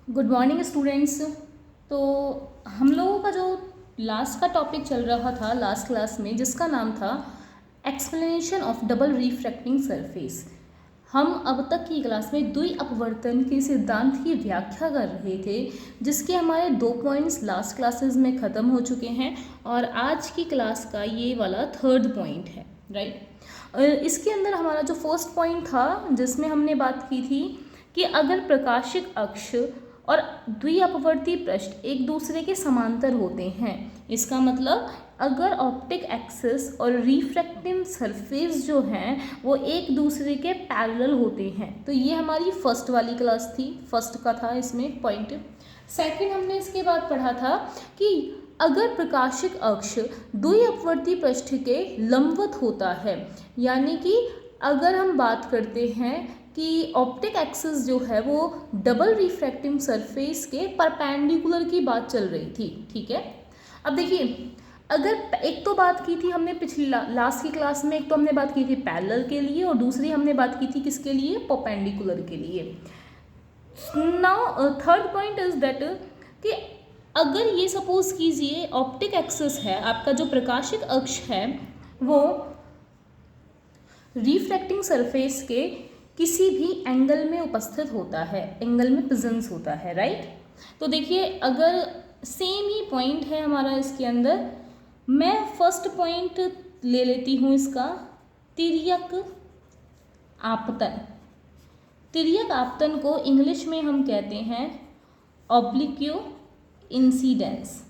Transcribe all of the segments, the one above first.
Good morning students. तो हम लोगों का जो लास्ट का टॉपिक चल रहा था लास्ट क्लास में, जिसका नाम था explanation of double refracting surface. हम अब तक की क्लास में द्वि अपवर्तन के सिद्धांत की व्याख्या कर रहे थे, जिसके हमारे 2 पॉइंट्स लास्ट क्लासेस में ख़त्म हो चुके हैं और आज की क्लास का ये वाला 3rd पॉइंट है, राइट। इसके अंदर हमारा जो फर्स्ट पॉइंट था, जिसमें हमने बात की थी कि अगर प्रकाशिक अक्ष और द्विअपवर्ती पृष्ठ एक दूसरे के समांतर होते हैं, इसका मतलब अगर ऑप्टिक एक्सिस और रिफ्रैक्टिव सरफेस जो हैं वो एक दूसरे के पैरेलल होते हैं। तो ये हमारी फर्स्ट वाली क्लास थी, फर्स्ट का था इसमें पॉइंट। सेकंड हमने इसके बाद पढ़ा था कि अगर प्रकाशिक अक्ष द्विअपवर्ती पृष्ठ के लंबवत होता है, यानी कि अगर हम बात करते हैं कि ऑप्टिक एक्सिस जो है वो डबल रिफ्रैक्टिव सरफेस के परपेंडिकुलर की बात चल रही थी, ठीक है। अब देखिए, अगर एक तो बात की थी हमने पिछली लास्ट की क्लास में, एक तो हमने बात की थी पैरेलल के लिए और दूसरी हमने बात की थी किसके लिए, परपेंडिकुलर के लिए। Now third point is that कि अगर ये सपोज कीजिए ऑप्टिक एक्सिस है, आपका जो प्रकाशिक अक्ष है वो रिफ्रैक्टिंग सरफेस के किसी भी एंगल में उपस्थित होता है, एंगल में प्रेजेंस होता है, राइट। तो देखिए, अगर सेम ही पॉइंट है हमारा इसके अंदर, मैं फर्स्ट पॉइंट ले लेती हूँ इसका, तिर्यक आपतन। तिर्यक आपतन को इंग्लिश में हम कहते हैं ऑब्लिक्यू इंसिडेंस।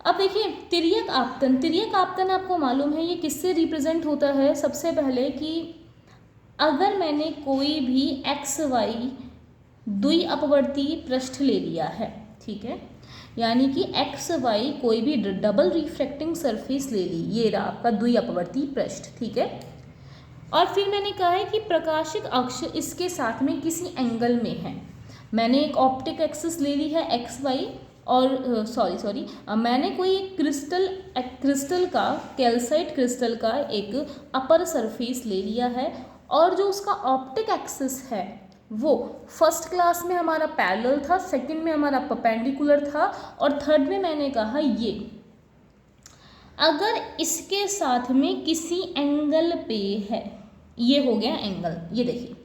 अब देखिए, तिर्यक आपतन आपको मालूम है ये किससे रिप्रेजेंट होता है। सबसे पहले कि अगर मैंने कोई भी एक्स वाई द्विअपवर्ती पृष्ठ ले लिया है, ठीक है, यानी कि एक्स वाई कोई भी डबल रिफ्रैक्टिंग सरफेस ले ली, ये रहा आपका द्विअपवर्ती पृष्ठ, ठीक है। और फिर मैंने कहा है कि प्रकाशिक अक्ष इसके साथ में किसी एंगल में है। मैंने एक ऑप्टिक एक्सिस ले ली है एक्स वाई और मैंने कोई एक क्रिस्टल का, कैल्साइट क्रिस्टल का एक अपर सरफेस ले लिया है और जो उसका ऑप्टिक एक्सिस है वो फर्स्ट क्लास में हमारा पैरेलल था, सेकंड में हमारा परपेंडिकुलर था और थर्ड में मैंने कहा ये अगर इसके साथ में किसी एंगल पे है, ये हो गया एंगल। ये देखिए,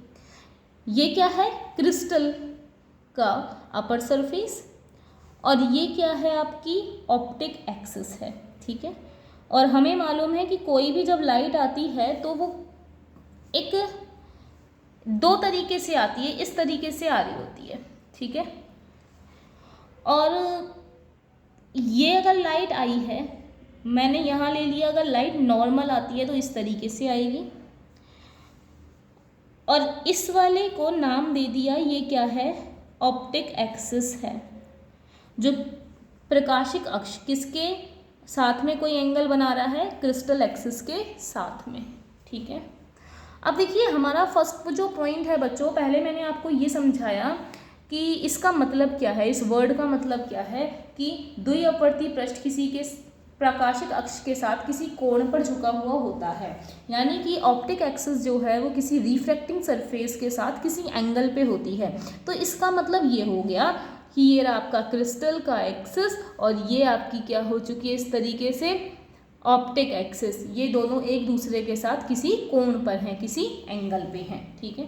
ये क्या है, क्रिस्टल का अपर सरफेस और ये क्या है, आपकी ऑप्टिक एक्सिस है, ठीक है। और हमें मालूम है कि कोई भी जब लाइट आती है तो वो एक दो तरीके से आती है, इस तरीके से आ रही होती है, ठीक है। और ये अगर लाइट आई है, मैंने यहाँ ले लिया, अगर लाइट नॉर्मल आती है तो इस तरीके से आएगी और इस वाले को नाम दे दिया, ये क्या है, ऑप्टिक एक्सिस है। जो प्रकाशिक अक्ष किसके साथ में कोई एंगल बना रहा है, क्रिस्टल एक्सिस के साथ में, ठीक है। अब देखिए, हमारा फर्स्ट जो पॉइंट है बच्चों, पहले मैंने आपको ये समझाया कि इसका मतलब क्या है, इस वर्ड का मतलब क्या है कि द्विअपवर्ती पृष्ठ किसी के प्रकाशिक अक्ष के साथ किसी कोण पर झुका हुआ होता है, यानी कि ऑप्टिक एक्सिस जो है वो किसी रिफ्रैक्टिंग सरफेस के साथ किसी एंगल पे होती है। तो इसका मतलब ये हो गया कि ये आपका क्रिस्टल का एक्सिस और ये आपकी क्या हो चुकी है, इस तरीके से ऑप्टिक एक्सिस, ये दोनों एक दूसरे के साथ किसी कोण पर हैं, किसी एंगल पे हैं, ठीक है।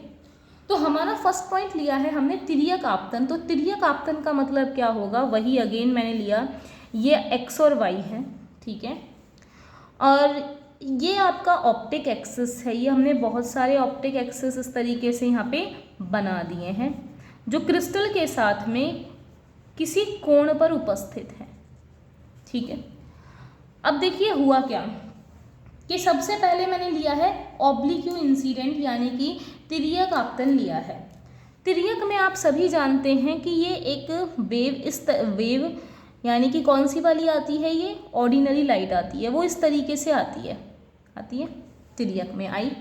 तो हमारा फर्स्ट पॉइंट लिया है हमने तिर्यक आपतन। तो तिर्यक आपतन का मतलब क्या होगा, वही अगेन मैंने लिया, ये एक्स और वाई है, ठीक है, और ये आपका ऑप्टिक एक्सिस है। ये हमने बहुत सारे ऑप्टिक एक्सिस इस तरीके से यहाँ पे बना दिए हैं जो क्रिस्टल के साथ में किसी कोण पर उपस्थित है, ठीक है। अब देखिए हुआ क्या कि सबसे पहले मैंने लिया है ऑब्लिक्यू इंसिडेंट, यानी कि तिर्यक आपतन लिया है। तिर्यक में आप सभी जानते हैं कि ये एक वेव यानी कि कौन सी वाली आती है, ये ऑर्डिनरी लाइट आती है, वो इस तरीके से आती है तिर्यक में आई।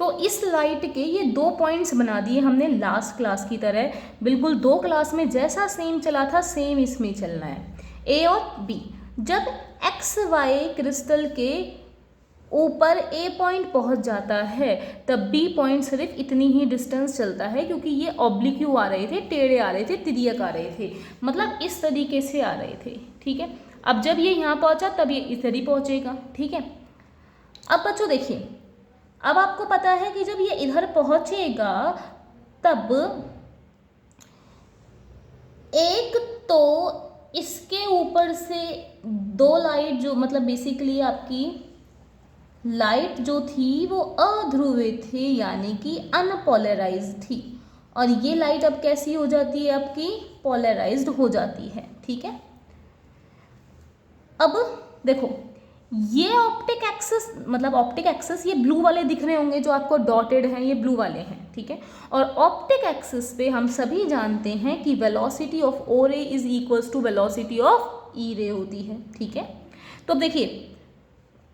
तो इस लाइट के ये 2 पॉइंट्स बना दिए हमने लास्ट क्लास की तरह, बिल्कुल 2 क्लास में जैसा सेम चला था सेम इसमें चलना है, ए और बी। जब एक्स वाई क्रिस्टल के ऊपर ए पॉइंट पहुंच जाता है तब बी पॉइंट सिर्फ इतनी ही डिस्टेंस चलता है, क्योंकि ये ऑब्लिक आ रहे थे, टेढ़े आ रहे थे, तिर्यक आ रहे थे, मतलब इस तरीके से आ रहे थे। ठीक है, अब जब ये यहाँ पहुंचा तब ये इधर ही पहुंचेगा। ठीक है, अब बच्चों देखिए, अब आपको पता है कि जब ये इधर पहुंचेगा तब एक तो इसके ऊपर से दो लाइट जो मतलब बेसिकली आपकी लाइट जो थी वो अध्रुवित थी, यानी कि अनपोलराइज्ड थी, और ये लाइट अब कैसी हो जाती है, आपकी पोलराइज्ड हो जाती है। ठीक है, अब देखो ये ऑप्टिक एक्सिस, मतलब ऑप्टिक एक्सिस ये ब्लू वाले दिख रहे होंगे जो आपको डॉटेड हैं, ये ब्लू वाले हैं। ठीक है, और ऑप्टिक एक्सिस पे हम सभी जानते हैं कि velocity of O ray is equals to velocity of E ray होती है। ठीक है, तो देखिए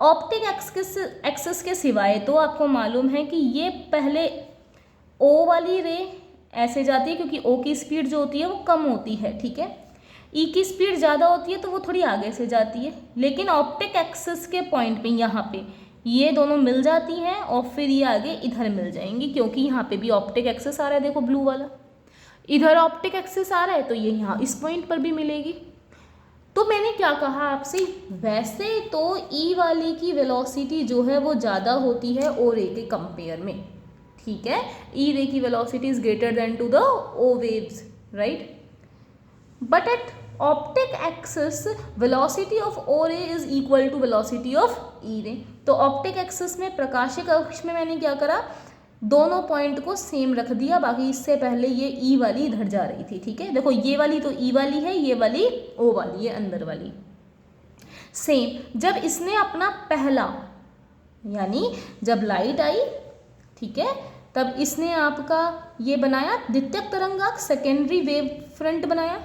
ऑप्टिक एक्सिस के सिवाय तो आपको मालूम है कि ये पहले ओ वाली रे ऐसे जाती है, क्योंकि ओ की स्पीड जो होती है वो कम होती है। ठीक है, ई की स्पीड ज़्यादा होती है तो वो थोड़ी आगे से जाती है, लेकिन ऑप्टिक एक्सिस के पॉइंट पे यहाँ पे ये दोनों मिल जाती हैं और फिर ये आगे इधर मिल जाएंगी, क्योंकि यहाँ पे भी ऑप्टिक एक्सिस आ रहा है, देखो ब्लू वाला, इधर ऑप्टिक एक्सिस आ रहा है तो ये यहाँ इस पॉइंट पर भी मिलेगी। तो मैंने क्या कहा आपसे, वैसे तो ई वाली की वेलोसिटी जो है वो ज़्यादा होती है ओ रे के कंपेयर में। ठीक है, ई रे की velocity is greater than to the O waves, right, but at optic axis velocity of O ray is equal to velocity of E ray. तो ऑप्टिक एक्सिस में, प्रकाशिक अक्ष में मैंने क्या करा, दोनों पॉइंट को सेम रख दिया, बाकी इससे पहले ये ई वाली इधर जा रही थी। ठीक है, देखो ये वाली तो ई वाली है, ये वाली ओ वाली है, अंदर वाली सेम। जब इसने अपना पहला, यानी जब लाइट आई, ठीक है, तब इसने आपका ये बनाया द्वितीयक तरंगांक, सेकेंडरी वेव फ्रंट बनाया,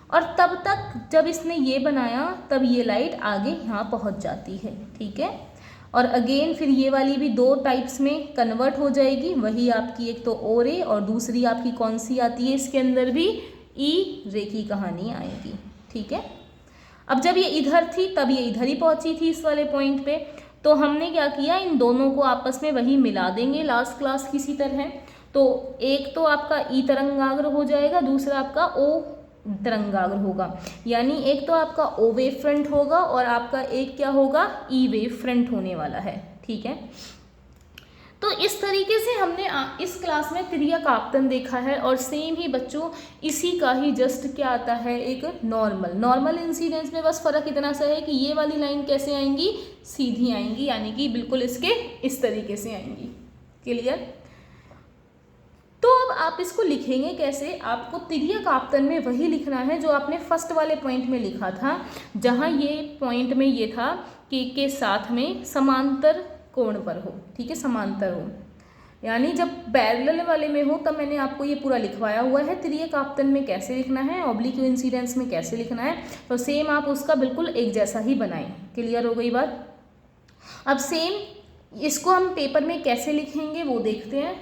और तब तक जब इसने ये बनाया तब ये लाइट आगे यहाँ पहुँच जाती है। ठीक है, और अगेन फिर ये वाली भी दो टाइप्स में कन्वर्ट हो जाएगी, वही आपकी एक तो ओ रे और दूसरी आपकी कौन सी आती है, इसके अंदर भी ई रे की कहानी आएगी। ठीक है, अब जब ये इधर थी तब ये इधर ही पहुंची थी इस वाले पॉइंट पे, तो हमने क्या किया, इन दोनों को आपस में वही मिला देंगे लास्ट क्लास किसी तरह। तो एक तो आपका ई तरंगाग्र हो जाएगा, दूसरा आपका ओ तरंगाग्र होगा, यानी एक तो आपका ओ वेव फ्रंट होगा और आपका एक क्या होगा, ई वेव फ्रंट होने वाला है। ठीक है, तो इस तरीके से हमने इस क्लास में तिर्यक आपतन देखा है, और सेम ही बच्चों इसी का ही जस्ट क्या आता है, एक नॉर्मल इंसिडेंस में बस फ़र्क इतना सा है कि ये वाली लाइन कैसे आएंगी, सीधी आएंगी, यानी कि बिल्कुल इसके इस तरीके से आएंगी। क्लियर? तो अब आप इसको लिखेंगे कैसे, आपको तिर्यक आपतन में वही लिखना है जो आपने फर्स्ट वाले पॉइंट में लिखा था, जहाँ ये पॉइंट में ये था कि के साथ में समांतर कोण पर हो। ठीक है, समांतर हो, यानी जब पैरेलल वाले में हो तब मैंने आपको ये पूरा लिखवाया हुआ है तिर्यक आपतन में कैसे लिखना है, ऑब्लिक इंसिडेंस में कैसे लिखना है, तो सेम आप उसका बिल्कुल एक जैसा ही बनाएं। क्लियर हो गई बात? अब सेम इसको हम पेपर में कैसे लिखेंगे वो देखते हैं।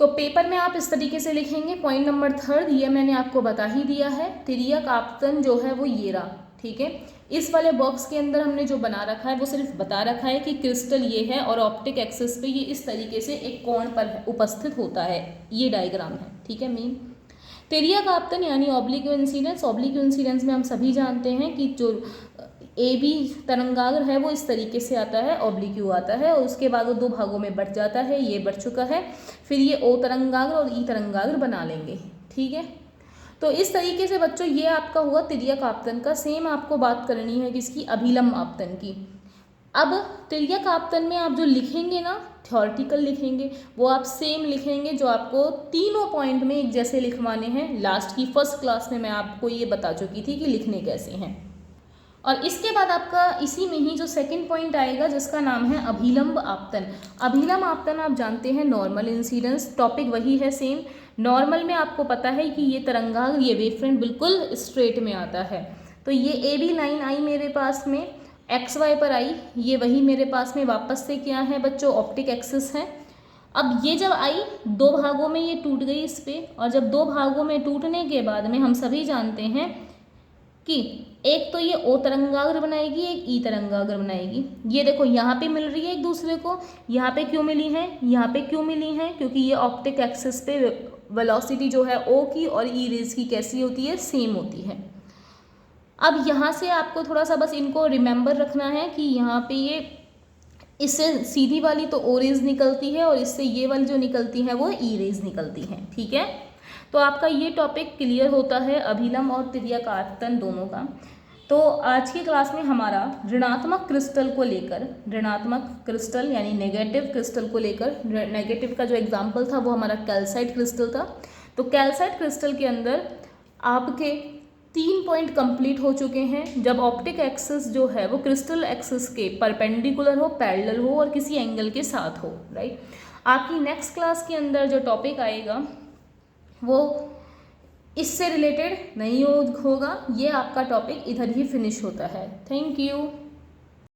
तो पेपर में आप इस तरीके से लिखेंगे, पॉइंट नंबर 3 ये मैंने आपको बता ही दिया है, तिर्यक आपतन जो है वो ये रहा। ठीक है, इस वाले बॉक्स के अंदर हमने जो बना रखा है वो सिर्फ बता रखा है कि क्रिस्टल ये है और ऑप्टिक एक्सिस पे ये इस तरीके से एक कोण पर उपस्थित होता है, ये डायग्राम है। ठीक है, मेन तिर्यक आपतन यानी ऑब्लिक इंसिडेंस, ऑब्लिक इंसिडेंस में हम सभी जानते हैं कि जो ए बी तरंगाग्र है वो इस तरीके से आता है, ऑब्लिक आता है, और उसके बाद वो दो भागों में बढ़ जाता है, ये बढ़ चुका है, फिर ये ओ तरंगाग्र और ई तरंगाग्र बना लेंगे। ठीक है, तो इस तरीके से बच्चों ये आपका हुआ तिर्यक आपतन का। सेम आपको बात करनी है किसकी, अभिलंब आपतन की। अब तिर्यक आपतन में आप जो लिखेंगे ना, थ्योरेटिकल लिखेंगे, वो आप सेम लिखेंगे जो आपको तीनों पॉइंट में एक जैसे लिखवाने हैं। लास्ट की फर्स्ट क्लास में मैं आपको ये बता चुकी थी कि लिखने कैसे हैं। और इसके बाद आपका इसी में ही जो सेकंड पॉइंट आएगा जिसका नाम है अभिलंब आपतन। अभिलंब आपतन आप जानते हैं नॉर्मल इंसिडेंस, टॉपिक वही है सेम। नॉर्मल में आपको पता है कि ये तरंगाग्र, ये वेव फ्रंट बिल्कुल स्ट्रेट में आता है। तो ये ए बी लाइन आई मेरे पास में, एक्स वाई पर आई, ये वही मेरे पास में वापस से क्या है बच्चों, ऑप्टिक एक्सिस है। अब ये जब आई दो भागों में ये टूट गई इस पर, और जब दो भागों में टूटने के बाद में हम सभी जानते हैं कि एक तो ये ओ तरंगाग्र बनाएगी, एक ई तरंगाग्र बनाएगी। ये देखो यहाँ पे मिल रही है एक दूसरे को, यहाँ पे क्यों मिली है, यहाँ पे क्यों मिली है, क्योंकि ये ऑप्टिक एक्सिस पे वेलोसिटी जो है ओ की और ई रेज की कैसी होती है, सेम होती है। अब यहाँ से आपको थोड़ा सा बस इनको रिमेंबर रखना है कि यहाँ पे ये इससे सीधी वाली तो ओ रेज निकलती है और इससे ये वाली जो निकलती है वो ई रेज निकलती है, ठीक है। तो आपका ये टॉपिक क्लियर होता है अभिलंब और तिर्यक आयतन दोनों का। तो आज की क्लास में हमारा ऋणात्मक क्रिस्टल को लेकर, ऋणात्मक क्रिस्टल यानी नेगेटिव क्रिस्टल को लेकर, नेगेटिव का जो एग्जाम्पल था वो हमारा कैल्साइट क्रिस्टल था। तो कैल्साइट क्रिस्टल के अंदर आपके 3 पॉइंट कंप्लीट हो चुके हैं। जब ऑप्टिक एक्सिस जो है वो क्रिस्टल एक्सिस के परपेंडिकुलर हो, पैरेलल हो और किसी एंगल के साथ हो, राइट। आपकी नेक्स्ट क्लास के अंदर जो टॉपिक आएगा वो इससे रिलेटेड नहीं होगा, ये आपका टॉपिक इधर ही फिनिश होता है। Thank you.